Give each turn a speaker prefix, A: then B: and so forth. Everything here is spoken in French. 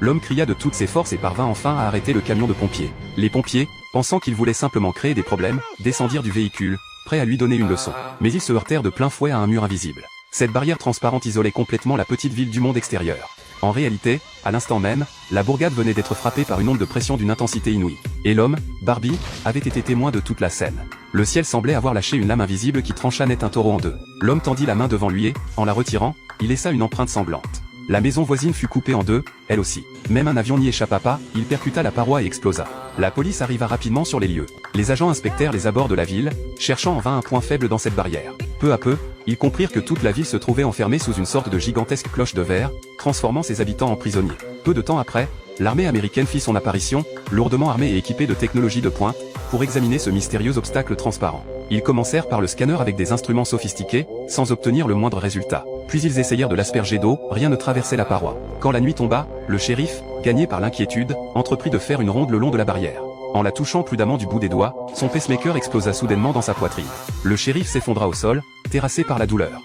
A: L'homme cria de toutes ses forces et parvint enfin à arrêter le camion de pompiers. Les pompiers, pensant qu'il voulait simplement créer des problèmes, descendirent du véhicule, prêts à lui donner une leçon. Mais ils se heurtèrent de plein fouet à un mur invisible. Cette barrière transparente isolait complètement la petite ville du monde extérieur. En réalité, à l'instant même, la bourgade venait d'être frappée par une onde de pression d'une intensité inouïe. Et l'homme, Barbie, avait été témoin de toute la scène. Le ciel semblait avoir lâché une lame invisible qui trancha net un taureau en deux. L'homme tendit la main devant lui et, en la retirant, il laissa une empreinte sanglante. La maison voisine fut coupée en deux, elle aussi. Même un avion n'y échappa pas, il percuta la paroi et explosa. La police arriva rapidement sur les lieux. Les agents inspectèrent les abords de la ville, cherchant en vain un point faible dans cette barrière. Peu à peu, ils comprirent que toute la ville se trouvait enfermée sous une sorte de gigantesque cloche de verre, transformant ses habitants en prisonniers. Peu de temps après, l'armée américaine fit son apparition, lourdement armée et équipée de technologies de pointe, pour examiner ce mystérieux obstacle transparent. Ils commencèrent par le scanner avec des instruments sophistiqués, sans obtenir le moindre résultat. Puis ils essayèrent de l'asperger d'eau, rien ne traversait la paroi. Quand la nuit tomba, le shérif, gagné par l'inquiétude, entreprit de faire une ronde le long de la barrière. En la touchant prudemment du bout des doigts, son pacemaker explosa soudainement dans sa poitrine. Le shérif s'effondra au sol, terrassé par la douleur.